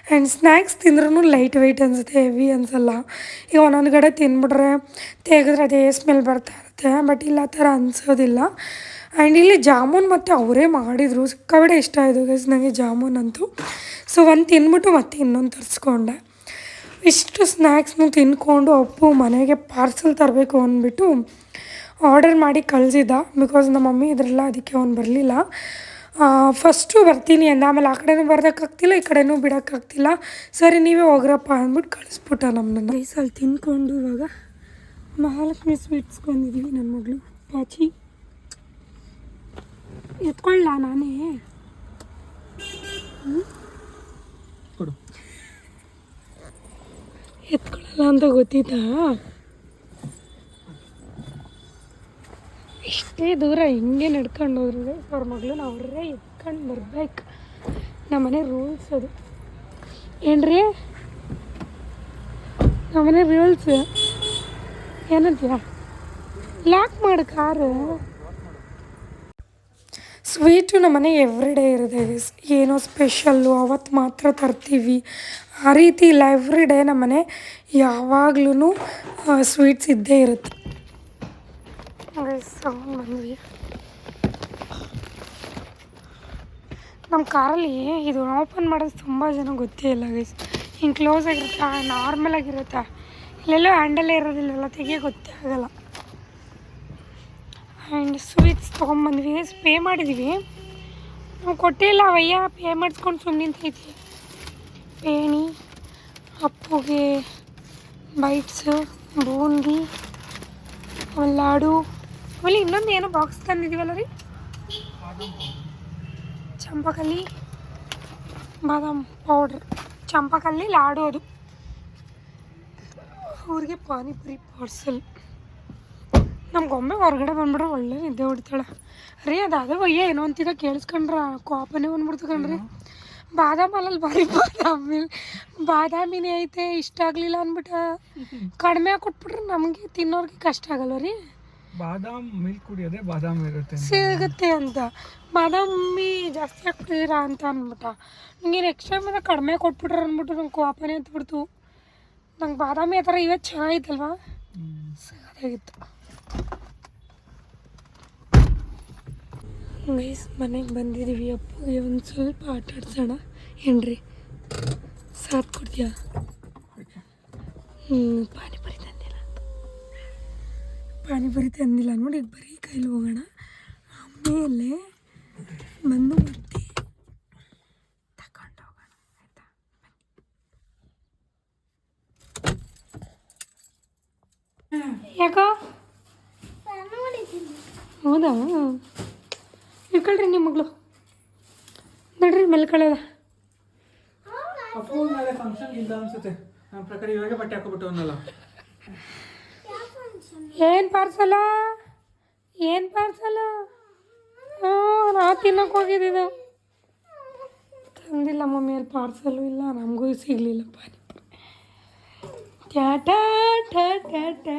ಆ್ಯಂಡ್ ಸ್ನ್ಯಾಕ್ಸ್ ತಿಂದ್ರೂ ಲೈಟ್ ವೆಯ್ಟ್ ಅನಿಸುತ್ತೆ, ಹೆವಿ ಅನಿಸಲ್ಲ. ಈಗ ಒಂದೊಂದು ಕಡೆ ತಿಂದ್ಬಿಟ್ರೆ ತೆಗೆದ್ರೆ ಅದೇ ಸ್ಮೆಲ್ ಬರ್ತಾ ಇರುತ್ತೆ, ಬಟ್ ಇಲ್ಲ ಆ ಥರ ಅನಿಸೋದಿಲ್ಲ. ಆ್ಯಂಡ್ ಇಲ್ಲಿ ಜಾಮೂನ್ ಮತ್ತು ಅವರೇ ಮಾಡಿದರು, ಸಿಕ್ಕಾಪಟ್ಟೆ ಇಷ್ಟ ಆಯಿತು ಗೈಸ್ ನನಗೆ ಜಾಮೂನ್ ಅಂತೂ. ಸೊ ಒಂದು ತಿಂದ್ಬಿಟ್ಟು ಮತ್ತೆ ಇನ್ನೊಂದು ತರಿಸ್ಕೊಂಡೆ. ಇಷ್ಟು ಸ್ನ್ಯಾಕ್ಸ್ನು ತಿಂದ್ಕೊಂಡು ಅಪ್ಪು ಮನೆಗೆ ಪಾರ್ಸಲ್ ತರಬೇಕು ಅಂದ್ಬಿಟ್ಟು ಆರ್ಡರ್ ಮಾಡಿ ಕಳಿಸಿದ್ದ. ಬಿಕಾಸ್ ನಮ್ಮ ಮಮ್ಮಿ ಇದ್ರಲ್ಲ, ಅದಕ್ಕೆ ಅವ್ನು ಬರಲಿಲ್ಲ. ಫಸ್ಟು ಬರ್ತೀನಿ ಅಂದ, ಆಮೇಲೆ ಆ ಕಡೆನೂ ಬರೋದಕ್ಕಾಗ್ತಿಲ್ಲ, ಈ ಕಡೆನೂ ಬಿಡೋಕ್ಕಾಗ್ತಿಲ್ಲ. ಸರಿ ನೀವೇ ಹೋಗ್ರಪ್ಪ ಅಂದ್ಬಿಟ್ಟು ಕಳಿಸ್ಬಿಟ್ಟ ನಮ್ಮನ್ನ. ರೈಸಲ್ಲಿ ತಿಂದ್ಕೊಂಡು ಇವಾಗ ಮಹಾಲಕ್ಷ್ಮಿ ಸ್ವೀಟ್ಸ್ಗೆ ಬಂದಿದ್ದೀವಿ. ನನ್ನ ಮಗಳು ಪಾಚಿ ಎತ್ಕೊಳ್ಳ ನಾನೇ ಎತ್ಕೊಳ್ಳಲ್ಲ ಅಂತ ಗೊತ್ತಿತ್ತಾ? ಇಷ್ಟೇ ದೂರ ಹಿಂಗೆ ನಡ್ಕೊಂಡು ಹೋದ್ರೆ ಅವ್ರ ಮಗಳನ್ನ ಅವರೇ ಎತ್ಕೊಂಡು ಬರ್ಬೇಕು. ನಮ್ಮನೆ ರೂಲ್ಸ್ ಅದು. ಏನ್ರಿ ನಮ್ಮನೆ ರೂಲ್ಸ್ ಏನಂತೀಯ? ಲಾಕ್ ಮಾಡು ಕಾರು. ಸ್ವೀಟು ನಮ್ಮನೆ ಎವ್ರಿಡೇ ಇರುತ್ತೆ ಗೈಸ್. ಏನೋ ಸ್ಪೆಷಲ್ಲು ಅವತ್ತು ಮಾತ್ರ ತರ್ತೀವಿ ಆ ರೀತಿ ಇಲ್ಲ. ಎವ್ರಿಡೇ ನಮ್ಮನೆ ಯಾವಾಗ್ಲೂ ಸ್ವೀಟ್ಸ್ ಇದ್ದೇ ಇರುತ್ತೆ ಗೈಸ್. ಬಂದ್ವಿ ನಮ್ಮ ಕಾರಲ್ಲಿ. ಇದು ಓಪನ್ ಮಾಡೋದು ತುಂಬ ಜನ ಗೊತ್ತೇ ಇಲ್ಲ ಗೈಸ್. ಹಿಂಗೆ ಕ್ಲೋಸ್ ಆಗಿರುತ್ತಾ, ನಾರ್ಮಲ್ ಆಗಿರುತ್ತಾ, ಇಲ್ಲೆಲ್ಲೋ ಹ್ಯಾಂಡಲ್ಲೇ ಇರೋದಿಲ್ಲ, ತೆಗಿಯೋ ಗೊತ್ತೇ ಆಗಲ್ಲ. ಆ್ಯಂಡ್ ಸ್ವೀಟ್ಸ್ ತೊಗೊಂಬಂದ್ವಿ, ಪೇ ಮಾಡಿದ್ವಿ. ನಾವು ಕೊಟ್ಟೇ ಇಲ್ಲ ಅವಯ್ಯ, ಪೇ ಮಾಡಿಸ್ಕೊಂಡು ಸುಮ್ಮನೆ ನಿಂತೈತಿ. ಪೇಣಿ, ಅಪ್ಪುಗೆ ಬೈಟ್ಸು, ಬೂಂದಿ, ಲಾಡು, ಆಮೇಲೆ ಇನ್ನೊಂದು ಏನೋ ಬಾಕ್ಸ್ ತಂದಿದ್ದೀವಲ್ಲ ರೀ, ಚಂಪಕಲ್ಲಿ ಬಾದಾಮ್ ಪೌಡ್ರ್, ಚಂಪಕಲ್ಲಿ ಲಾಡು. ಅದು ಅವ್ರಿಗೆ ಪಾನಿಪುರಿ ಪಾರ್ಸಲ್. ನಮ್ಗೊಮ್ಮೆ ಹೊರಗಡೆ ಬಂದ್ಬಿಟ್ರೆ ಒಳ್ಳೆ ನಿದ್ದೆ ಹೊಡಿತಾಳೆ ರೀ. ಅದಾದ ಒಯ್ಯ ಏನೋ ಅಂತಿದ್ದ ಕೇಳಿಸ್ಕೊಂಡ್ರ ಕೋಪನೇ ಬಂದ್ಬಿಡ್ತು ಕಣ್ರಿ. ಬಾದಾಮ್ ಅಲ್ಲಲ್ಲಿ ಬರೀ ಬಾದಾಮಿನೇ ಐತೆ, ಇಷ್ಟ ಆಗಲಿಲ್ಲ ಅಂದ್ಬಿಟ್ಟು ಕಡಿಮೆ ಕೊಟ್ಬಿಟ್ರೆ ನಮಗೆ ತಿನ್ನೋರಿಗೆ ಕಷ್ಟ ಆಗಲ್ಲ ರೀ. ಬಾದಾಮ್ ಮಿಲ್ಕ್ ಕುಡಿಯೋದೇ ಬಾದಾಮ್ ಇರುತ್ತೆ ಅಂತ. ಸಿಗುತ್ತೆ ಅಂತ ಬಾದಾಮಿ ಜಾಸ್ತಿ ಹಾಕ್ತಿದ್ದೀರಾ ಅಂತ ಅಂದ್ಬಿಟ್ಟ. ನಂಗೇನು ಎಕ್ಸ್ಟ್ರಾ ಮೇಲೆ ಕಡಿಮೆ ಕೊಟ್ಬಿಟ್ರೆ ಅಂದ್ಬಿಟ್ಟು ನಂಗೆ ಕೋಪನೇ ಎತ್ಬಿಡ್ತು. ನಂಗೆ ಬಾದಾಮಿ ಆ ಥರ ಇವತ್ತು ಚೆನ್ನಾಗಿತ್ತಲ್ವಾ, ಸರಿಯಾಗಿತ್ತು. ಗೈಸ್ ಮನೆಗೆ ಬಂದಿದ್ದೀವಿ. ಅಪ್ಪಗೆ ಒಂದು ಸ್ವಲ್ಪ ಆಟ ಆಡ್ಸೋಣ ಏನ್ರಿ, ಸಾಥ್ ಕೊಡ್ತೀಯಾ? ಪಾನಿಪುರಿ ತಂದಿಲ್ಲ, ಪಾನಿಪುರಿ ತಂದಿಲ್ಲ ನೋಡಿ, ಈಗ ಬರೀ ಕೈಲಿ ಹೋಗೋಣ. ಆಮೇಲೆ ಬಂದು ಮತ್ತೆ ತಗೊಂಡು ಹೋಗೋಣ ಆಯಿತಾ? ಯಾಕೋ ಹೌದಾ? ಇಳ್ಕೊಳ್ರಿ ನಿಮ್ಮ ಮಗಳು, ನೋಡ್ರಿ ಮಲ್ಕೊಳ್ಳೋದ. ಅಪ್ಪು ನಾಳೆ ಫಂಕ್ಷನ್ ಇಲ್ಲ ಅನ್ಸುತ್ತೆ ನನ್ನ ಪ್ರಕಾರ. ಇವಾಗ ಬಟ್ಟೆ ಹಾಕೋಬಿಟ್ಟು ಅನ್ನಲ್ಲ. ಏನು ಪಾರ್ಸಲ? ಏನು ಪಾರ್ಸಲ? ನಾ ತಿನ್ನಕ್ಕೆ ಹೋಗಿದ್ದು ತಂದಿಲ್ಲ ಮಮ್ಮಿಯಲ್ಲಿ ಪಾರ್ಸಲು ಇಲ್ಲ, ನಮಗೂ ಸಿಗಲಿಲ್ಲ ಪಾನಿಪುರಿ. ಟ್ಯಾಟಾ ಟಾ ಟಾ ಟಾ.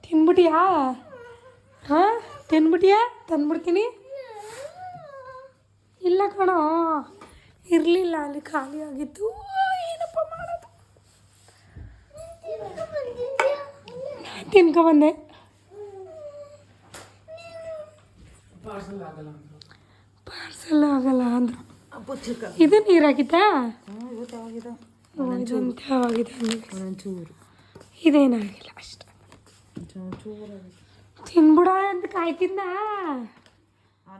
ತಿನ್ಬಿಟ್ಟಿಯಾ? ಹಾಂ ತಿನ್ಬಿಟ್ಟಿಯಾ? ತಂದ್ಬಿಡ್ತೀನಿ. ಇಲ್ಲ ಕಣೋ, ಇರಲಿಲ್ಲ, ಅಲ್ಲಿ ಖಾಲಿ ಆಗಿತ್ತು. ಏನಪ್ಪ ಮಾಡೋದು? ನಾನು ತಿನ್ಕೊಬಂದೆ. ಪಾರ್ಸಲ್ ಆಗಲ್ಲ ಅಂದ್ರು. ಪಾರ್ಸಲ್ ಆಗಲ್ಲ ಅಂದರು. ಇದು ನೀರಾಗಿತ್ತಾ? ಇದಂತವಾಗಿದೆ ಒಂಚೂರು ಇದೇನಾಗಿಲ್ಲ ಅಷ್ಟೇ. ತಿನ್ಬಿಡ ಅಂತ ಕಾಯ್ತಿದ್ದ.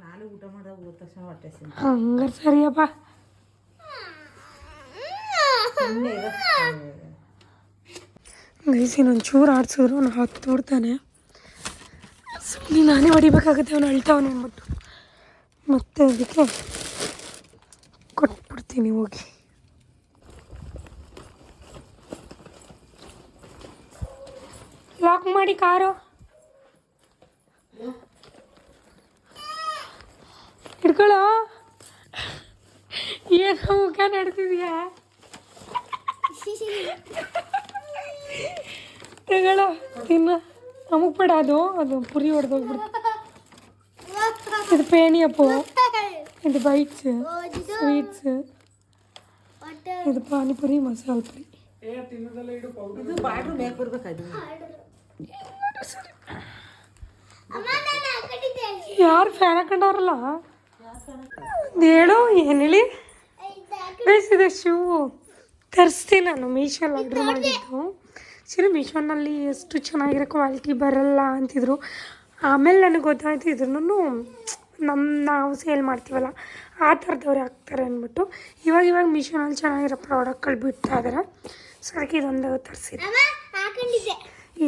ನಾಳೆ ಊಟ ಮಾಡೋದು ಹೋದ ತಕ್ಷಣ ಹೊಟ್ಟೆ ಹಂಗಾರೆ ಸರಿಯಪ್ಪ. ಗೈಸಿ ಇನ್ನೊಂಚೂರು ಆಡ್ಸಿದ್ರು ಅವ್ನು ಹತ್ತು ನೋಡ್ತಾನೆ. ಸುಮ್ಮನೆ ನಾನೇ ಹೊಡಿಬೇಕಾಗುತ್ತೆ, ಅವನು ಅಳ್ತಾವನೆ ಅಂದ್ಬಿಟ್ಟು. ಮತ್ತೆ ಅದಕ್ಕೆ ಕೊಟ್ಬಿಡ್ತೀನಿ ಹೋಗಿ. ಲಾಕ್ ಮಾಡಿ ಕಾರು ಹಿಡ್ಕೊಳ್ಳೋ. ಏನೋ ಮುಖ ನಡ್ತಿದ್ಯಾ? ತಗೊಳ್ಳೋ ತಿನ್ನ. ನಮಗೆ ಬೇಡ, ಅದು ಪುರಿ ಹೊಡೆದೋಗ್ಬಿಡ್ತು. ಇದು ಪೇಣಿಯಪ್ಪು, ಇದು ಬೈಟ್ಸ್, ಸ್ವೀಟ್ಸ್, ಇದು ಪಾನಿಪುರಿ, ಮಸಾಲೆ ಪುರಿ. ಇದು ಬಾಡ್ರು ಮೇಲೆ ಬರ್ಬೇಕಾಯ್ತು. ಯಾರು ಫ್ಯಾನ್ ಹಾಕೊಂಡವ್ರಲ್ಲ ಹೇಳು, ಏನು ಹೇಳಿ? ಬೇಯಿಸಿದೆ ಶೂ ತರಿಸ್ತೀನಿ ನಾನು, ಮೀಶೋಲ್ಲಿ ಆರ್ಡ್ರ್ ಮಾಡಿದ್ದು. ಸರಿ, ಮೀಶೋನಲ್ಲಿ ಎಷ್ಟು ಚೆನ್ನಾಗಿರೋ ಕ್ವಾಲಿಟಿ ಬರಲ್ಲ ಅಂತಿದ್ರು. ಆಮೇಲೆ ನನಗೆ ಗೊತ್ತಾಯ್ತು ಇದನ್ನು ನಾವು ಸೇಲ್ ಮಾಡ್ತೀವಲ್ಲ ಆ ಥರದವ್ರು ಹಾಕ್ತಾರೆ ಅಂದ್ಬಿಟ್ಟು. ಇವಾಗ ಮೀಶೋನಲ್ಲಿ ಚೆನ್ನಾಗಿರೋ ಪ್ರಾಡಕ್ಟ್ಗಳು ಬಿಡ್ತಾ ಇದ್ದಾರೆ. ಸೊ ಅದಕ್ಕೆ ಇದೊಂದು ತರಿಸಿದೆ.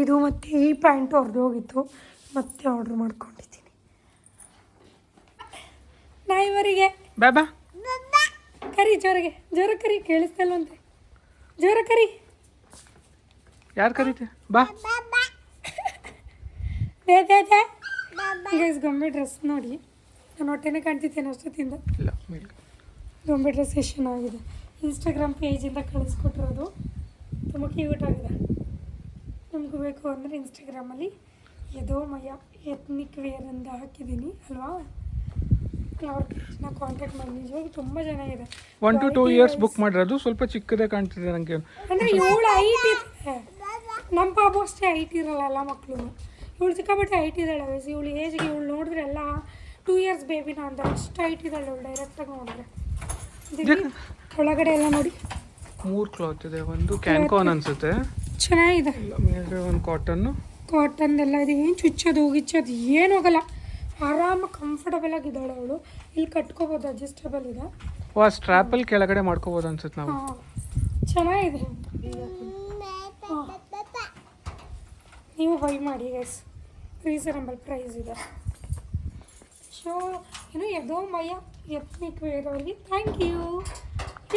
ಇದು ಮತ್ತು ಈ ಪ್ಯಾಂಟು ಹೊರದೋಗಿತ್ತು, ಮತ್ತೆ ಆರ್ಡ್ರ್ ಮಾಡ್ಕೊಂಡಿದ್ದೀನಿ. ನಾಯಿವರಿಗೆ ಬಾಬಾ ಕರಿ, ಜೋರಾಗೆ ಜೋರ ಕರಿ, ಕೇಳಿಸ್ತಲ್ವಂತೆ. ಜೋರ ಕರಿ. ಯಾರು ಕರೀತೆ? ಬಾ. ಗೈಸ್ ಗೊಂಬೆ ಡ್ರೆಸ್ ನೋಡಿ, ನಾನು ಹೊಟ್ಟೆನೇ ಕಾಣ್ತಿದ್ದೇನೆ ಅಷ್ಟೊತ್ತಿಂದ. ಇಲ್ಲ ಮೇಲ್ಗೆ. ಗೊಂಬೆ ಡ್ರೆಸ್ ಎಷ್ಟು ಚೆನ್ನಾಗಿದೆ. ಇನ್ಸ್ಟಾಗ್ರಾಮ್ ಪೇಜಿಂದ ಕಳಿಸ್ಕೊಟ್ಟಿರೋದು, ತುಂಬ ಕ್ಯೂಟ್ ಆಗಿದೆ. ನಮಗೂ ಬೇಕು ಅಂದರೆ ಇನ್ಸ್ಟಾಗ್ರಾಮಲ್ಲಿ ಯದೋಮಯ ಎತ್ನಿಕ್ ವೇರ್ ಅಂತ ಹಾಕಿದ್ದೀನಿ ಅಲ್ವಾ? ಅವ್ರ ಪೇಜ್ನ ಕಾಂಟ್ಯಾಕ್ಟ್ ಮಾಡಿ. ನಿಜವಾಗಿ ತುಂಬ ಚೆನ್ನಾಗಿದೆ. 1 to 2 years ಬುಕ್ ಮಾಡಿರೋದು. ಸ್ವಲ್ಪ ಚಿಕ್ಕದೇ ಕಾಣ್ತಿದೆ ನನಗೆ. ಅಂದರೆ ಇವಳು ಹೈಟ್ ಇದೆ, ನಮ್ಮ ಪಾಪು ಅಷ್ಟೇ ಹೈಟ್ ಇರಲ್ಲ ಎಲ್ಲ ಮಕ್ಕಳು. ಇವಳು ಸಿಕ್ಕಾಪಟ್ಟೆ ಹೈಟ್ ಇದ್ದಾಳೆ. ಇವಳು ಏಜ್ಗೆ ಇವಳು ನೋಡಿದ್ರೆ ಎಲ್ಲ 2 years ಬೇಬಿನ ಅಂತ ಅಷ್ಟು ಹೈಟ್ ಇದ್ದಾಳೆ ಇವಳು ಡೈರೆಕ್ಟಾಗಿ ನೋಡಿದ್ರೆ. ಒಳಗಡೆ ಎಲ್ಲ ನೋಡಿ 3 ಕ್ಲಾತ್ ಇದೆ. ಒಂದು ಕ್ಯಾನ್ಕಾನ್ ಅನ್ಸುತ್ತೆ, ಚೆನ್ನಾಗಿದೆ. ಮೇಲೆ ಒಂದು ಕಾಟನ್ದೆಲ್ಲ ಇದೆ. ಏನು ಚುಚ್ಚೋದು ಗಿಚ್ಚೋದು ಏನು ಹೋಗಲ್ಲ, ಆರಾಮಾಗಿ ಕಂಫರ್ಟಬಲ್ ಆಗಿದ್ದಾಳೆ ಅವಳು. ಇಲ್ಲಿ ಕಟ್ಕೋಬೋದು, ಅಡ್ಜಸ್ಟಬಲ್ ಇದೆ. ಸ್ಟ್ರಾಪಲ್ಲಿ ಕೆಳಗಡೆ ಮಾಡ್ಕೋಬೋದು ಅನ್ಸುತ್ತೆ ನಾವು. ಹಾಂ ಚೆನ್ನಾಗಿದೆ. ನೀವು ಬೈ ಮಾಡಿ ಗೈಸ್, ರೀಸನಬಲ್ ಪ್ರೈಸ್ ಇದೆ. ಸೊ ಏನು ಯದೋಮಯ ಎತ್ನಿಕ್ ವೇರ್ ಅವ್ರಿಗೆ ಥ್ಯಾಂಕ್ ಯು.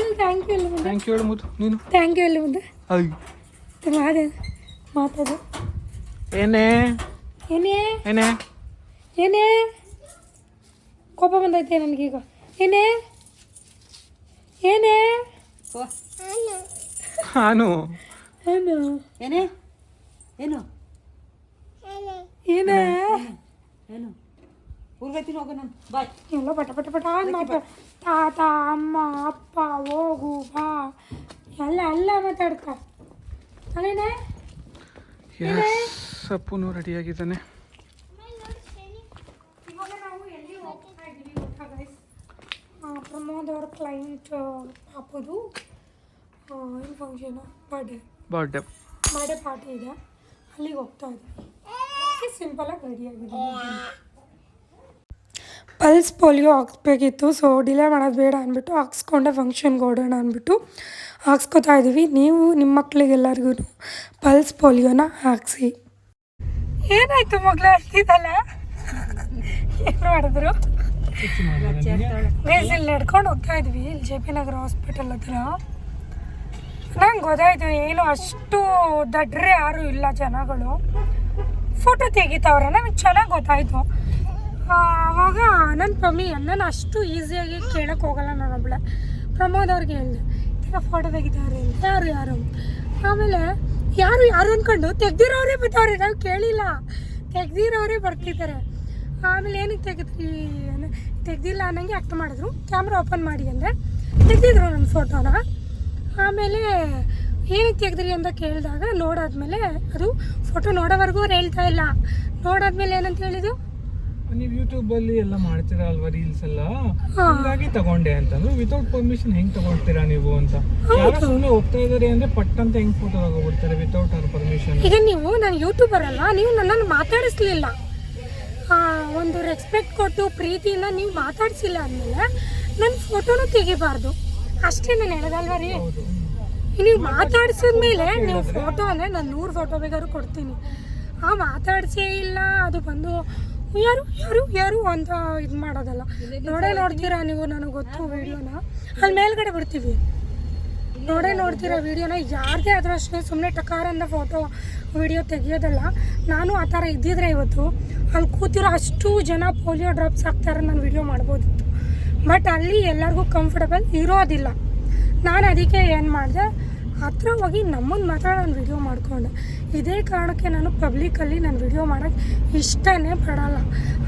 ಇಲ್ಲಿ ಥ್ಯಾಂಕ್ ಯು ಎಲ್ಲ ಮುಂದೆ, ಥ್ಯಾಂಕ್ ಯು ಹೇಳು ಮುದ್ದು ನೀನು. ಥ್ಯಾಂಕ್ ಯು ಎಲ್ಲ ಮುಂದೆ ಅದೇ ಮಾತಾಡು. ಏನೇ ಏನೇ ಏನೇ ಏನೇ ಕೋಪ ಬಂದೈತೆ ನನಗೀಗ. ಏನೇ ಏನೇ ನಾನು ಏನು ಏನೇ ಏನು ಏನೇ ಏನು ಊರ್ಗೈತೀನಿ ಹೋಗು ನಾನು ಬಾಯ್. ಎಲ್ಲ ಪಟ ಪಟ ಪಟ ಮಾತಾಡ ತಾತ ಅಮ್ಮ ಅಪ್ಪ ಹೋಗು ಬಾ ಎಲ್ಲ ಎಲ್ಲ ಮಾತಾಡ್ಕ ಅಲ್ಲೇನೆ. ಸಪ್ಪುನು ರೆಡಿಯಾಗಿದ್ದಾನೆ. ಇವಾಗ ನಾವು ಎಲ್ಲಿ ಹೋಗ್ತಾ ಇದ್ದೀವಿ ಗೊತ್ತಾ ಗೈಸ್? ಪ್ರಮೋದ್ ಅವ್ರ ಕ್ಲೈಂಟ್ ಪಾಪದು ಏನು ಫಂಕ್ಷನು ಬರ್ಡೇ ಪಾರ್ಟಿ ಇದೆ, ಅಲ್ಲಿಗೆ ಹೋಗ್ತಾ ಇದ್ದೀವಿ. ಸಿಂಪಲಾಗಿ ರೆಡಿಯಾಗಿದೆ. ಪಲ್ಸ್ ಪೋಲಿಯೋ ಹಾಕ್ಸ್ಬೇಕಿತ್ತು, ಸೊ ಡಿಲೇ ಮಾಡೋದು ಬೇಡ ಅಂದ್ಬಿಟ್ಟು ಹಾಕ್ಸ್ಕೊಂಡೆ ಫಂಕ್ಷನ್ಗೆ ಓಡೋಣ ಅಂದ್ಬಿಟ್ಟು ಹಾಕ್ಸ್ಕೊತಾ ಇದ್ದೀವಿ. ನೀವು ನಿಮ್ಮ ಮಕ್ಕಳಿಗೆಲ್ಲರಿಗೂ ಪಲ್ಸ್ ಪೋಲಿಯೋನ ಹಾಕ್ಸಿ. ಏನಾಯ್ತು ಮಗಳ ಅಲ್ಲಿದಲ್ಲ, ಏನು ಮಾಡಿದ್ರು? ಇಲ್ಲಿ ನಡ್ಕೊಂಡು ಹೋಗ್ತಾ ಇದ್ವಿ, ಇಲ್ಲಿ ಜೆ ಪಿ ನಗರ ಹಾಸ್ಪಿಟಲ್ ಹತ್ರ. ನಂಗೆ ಗೊತ್ತಾಯ್ತು ಏನು ಅಷ್ಟು ದಡ್ರೆ ಯಾರೂ ಇಲ್ಲ ಜನಗಳು, ಫೋಟೋ ತೆಗಿತಾವ್ರೆ. ನನಗೆ ಚೆನ್ನಾಗಿ ಗೊತ್ತಾಯಿತು. ಆವಾಗ ನನ್ನ ಮಮ್ಮಿ ನಾನು ಅಷ್ಟು ಈಸಿಯಾಗಿ ಕೇಳೋಕ್ಕೆ ಹೋಗಲ್ಲ, ನಾನೊಬ್ಳೆ. ಪ್ರಮೋದ್ ಅವ್ರಿಗೆ ಹೇಳಿದೆ ಈಗ ಫೋಟೋ ತೆಗಿತಾವ್ರೆ ಅಂತ. ಯಾರು ಆಮೇಲೆ ಯಾರು ಅಂದ್ಕೊಂಡು ತೆಗ್ದಿರೋರೇ ಬರ್ತಾವ್ರೆ, ನಾವು ಕೇಳಿಲ್ಲ, ತೆಗ್ದಿರೋರೇ ಬರ್ತಿದ್ದಾರೆ. ಆಮೇಲೆ ಏನಕ್ಕೆ ತೆಗ್ದಿಲ್ಲ ಅನ್ನಂಗೆ ಅರ್ಥ ಮಾಡಿದ್ರು. ಕ್ಯಾಮ್ರಾ ಓಪನ್ ಮಾಡಿ ಅಂದರೆ ತೆಗ್ದಿದ್ರು ನನ್ನ ಫೋಟೋನ. ಆಮೇಲೆ ಏನಕ್ಕೆ ತೆಗ್ದ್ರಿ ಅಂತ ಕೇಳಿದಾಗ ನೋಡಾದ್ಮೇಲೆ ಅದು ಫೋಟೋ ನೋಡೋವರೆಗೂ ಅವ್ರು ಹೇಳ್ತಾ ಇಲ್ಲ. ನೋಡಾದ್ಮೇಲೆ ಏನಂತ ಹೇಳಿದ್ದು, ನೀವು ಯೂಟ್ಯೂಬಲ್ಲಿ ಎಲ್ಲ ಮಾಡ್ತೀರಾ ಅಲ್ವಾ ರೀಲ್ಸ್ ಎಲ್ಲ, ಹಾಗಾಗಿ ತಗೊಂಡೆ ಅಂತಂದ್ರು. ವಿತೌಟ್ ಪರ್ಮಿಷನ್ ಹೆಂಗ್ ತಗೊಳ್ತೀರಾ ನೀವು ಅಂತ. ಯಾರು ಸುಮ್ಮನೆ ಹೋಗ್ತಾ ಇದಾರೆ ಅಂದ್ರೆ ಪಟ್ ಅಂತ ಹೆಂಗ್ ಫೋಟೋ ತಗೋಬಿಡ್ತಾರೆ ವಿತೌಟ್ ಅವ್ರ ಪರ್ಮಿಷನ್? ಈಗ ನೀವು ನಾನು ಯೂಟ್ಯೂಬರ್ ಅಲ್ಲ, ನೀವು ನನ್ನನ್ನು ಮಾತಾಡಿಸ್ಲಿಲ್ಲ, ಒಂದು ರೆಸ್ಪೆಕ್ಟ್ ಕೊಟ್ಟು ಪ್ರೀತಿಯಿಂದ ನೀವು ಮಾತಾಡಿಸಿಲ್ಲ ಅಂದಮೇಲೆ ನನ್ನ ಫೋಟೋನು ತೆಗಿಬಾರ್ದು. ಅಷ್ಟೇ ನಾನು ಹೇಳೋದಲ್ವ ರೀ. ನೀವು ಮಾತಾಡ್ಸಿದ್ಮೇಲೆ ನೀವು ಫೋಟೋ ಅಂದರೆ ನಾನು 100 ಫೋಟೋ ಬೇಕಾದ್ರೂ ಕೊಡ್ತೀನಿ. ಮಾತಾಡಿಸೇ ಇಲ್ಲ, ಅದು ಬಂದು ಯಾರು ಅಂತ ಇದು ಮಾಡೋದಲ್ಲ. ನೋಡ್ತೀರಾ ನೀವು, ನನಗೆ ಗೊತ್ತು ವೀಡಿಯೋನ ಅಲ್ಲಿ ಮೇಲ್ಗಡೆ ಬಿಡ್ತೀವಿ, ನೋಡ್ತೀರಾ ವೀಡಿಯೋನ. ಯಾರದೇ ಆದರೂ ಅಷ್ಟೇ ಸುಮ್ಮನೆ ಟಕಾರಿಂದ ಫೋಟೋ ವೀಡಿಯೋ ತೆಗಿಯೋದಲ್ಲ. ನಾನು ಆ ಥರ ಇದ್ದಿದ್ರೆ ಇವತ್ತು ಅಲ್ಲಿ ಕೂತಿರೋ ಅಷ್ಟು ಜನ ಪೋಲಿಯೋ ಡ್ರಾಪ್ಸ್ ಹಾಕ್ತಾರೆ, ನಾನು ವೀಡಿಯೋ ಮಾಡ್ಬೋದಿತ್ತು. ಬಟ್ ಅಲ್ಲಿ ಎಲ್ಲರಿಗೂ ಕಂಫರ್ಟಬಲ್ ಇರೋದಿಲ್ಲ. ನಾನು ಅದಕ್ಕೆ ಏನು ಮಾಡಿದೆ, ಹತ್ರ ಹೋಗಿ ನಮ್ಮನ್ನು ಮಾತ್ರ ನಾನು ವೀಡಿಯೋ ಮಾಡಿಕೊಂಡೆ. ಇದೇ ಕಾರಣಕ್ಕೆ ನಾನು ಪಬ್ಲಿಕಲ್ಲಿ ನಾನು ವೀಡಿಯೋ ಮಾಡೋಕ್ಕೆ ಇಷ್ಟನೇ ಪಡಲ್ಲ.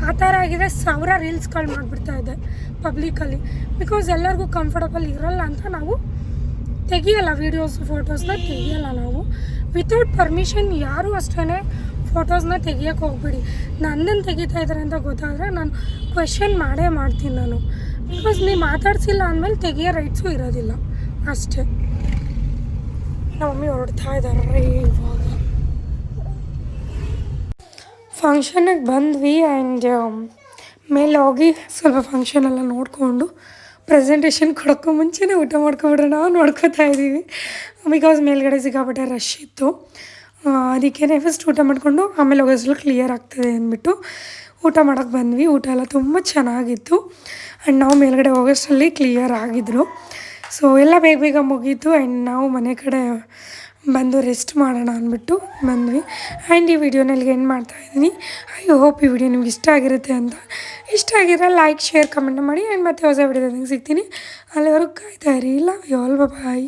ಆ ಥರ ಆಗಿದೆ 1000 ರೀಲ್ಸ್ಗಳು ಮಾಡಿಬಿಡ್ತಾಯಿದ್ದೆ ಪಬ್ಲಿಕಲ್ಲಿ. ಬಿಕಾಸ್ ಎಲ್ಲರಿಗೂ ಕಂಫರ್ಟಬಲ್ ಇರೋಲ್ಲ ಅಂತ ನಾವು ತೆಗಿಯಲ್ಲ, ಫೋಟೋಸ್ನ ತೆಗಿಯಲ್ಲ ನಾವು. ವಿತೌಟ್ ಪರ್ಮಿಷನ್ ಯಾರೂ ಅಷ್ಟೇ ಫೋಟೋಸ್ನ ತೆಗಿಯೋಕ್ಕೆ ಹೋಗ್ಬಿಡಿ. ನನ್ನನ್ನು ತೆಗಿತಾ ಇದ್ದಾರೆ ಅಂತ ಗೊತ್ತಾದರೆ ನಾನು ಕ್ವೆಶನ್ ಮಾಡ್ತೀನಿ ನಾನು. ಬಿಕಾಸ್ ನೀವು ಮಾತಾಡ್ಸಿಲ್ಲ ಅಂದಮೇಲೆ ತೆಗಿಯೋ ರೈಟ್ಸು ಇರೋದಿಲ್ಲ ಅಷ್ಟೇ. ನಮ್ಮ ಮಮ್ಮಿ ಹೊರಡ್ತಾ ಇದ್ದಾರೆ ಇವಾಗ. ಫಂಕ್ಷನಿಗೆ ಬಂದ್ವಿ ಆ್ಯಂಡ್ ಮೇಲೆ ಹೋಗಿ ಸ್ವಲ್ಪ ಫಂಕ್ಷನೆಲ್ಲ ನೋಡಿಕೊಂಡು ಪ್ರೆಸೆಂಟೇಷನ್ ಕೊಡೋಕ್ಕೂ ಮುಂಚೆನೇ ಊಟ ಮಾಡ್ಕೊಬಿಡ್ರೆ ನೋಡ್ಕೋತಾ ಇದ್ದೀವಿ. ಬಿಕಾಸ್ ಮೇಲ್ಗಡೆ ಸಿಕ್ಕಾಪಟ್ಟೆ ರಶ್ ಇತ್ತು. ಅದಕ್ಕೇ ಫಸ್ಟ್ ಊಟ ಮಾಡಿಕೊಂಡು ಆಮೇಲೆ ಹೋಗೋಷ್ಟು ಕ್ಲಿಯರ್ ಆಗ್ತದೆ ಅಂದ್ಬಿಟ್ಟು ಊಟ ಮಾಡೋಕ್ಕೆ ಬಂದ್ವಿ. ಊಟ ಎಲ್ಲ ತುಂಬ ಚೆನ್ನಾಗಿತ್ತು ಆ್ಯಂಡ್ ನಾವು ಮೇಲ್ಗಡೆ ಹೋಗೋಷ್ಟರಲ್ಲಿ ಕ್ಲಿಯರ್ ಆಗಿದ್ರು. ಸೊ ಎಲ್ಲ ಬೇಗ ಮುಗೀತು ಆ್ಯಂಡ್ ನಾವು ಮನೆ ಕಡೆ ಬಂದು ರೆಸ್ಟ್ ಮಾಡೋಣ ಅಂದ್ಬಿಟ್ಟು ಬಂದ್ವಿ. ಆ್ಯಂಡ್ ಈ ವಿಡಿಯೋನಲ್ಲಿ ಎಂಡ್ ಮಾಡ್ತಾಯಿದ್ದೀನಿ. ಐ ಹೋಪ್ ಈ ವಿಡಿಯೋ ನಿಮ್ಗೆ ಇಷ್ಟ ಆಗಿರುತ್ತೆ ಅಂತ. ಇಷ್ಟ ಆಗಿರೋ ಲೈಕ್, ಶೇರ್, ಕಮೆಂಟ್ ಮಾಡಿ ಆ್ಯಂಡ್ ಮತ್ತೆ ಹೊಸ ವಿಡಿಯೋದಲ್ಲಿ ಸಿಗ್ತೀನಿ. ಅಲ್ಲಿವರೆಗೂ ಕಾಯ್ತಾ ಇರಿ. Love you all, bye.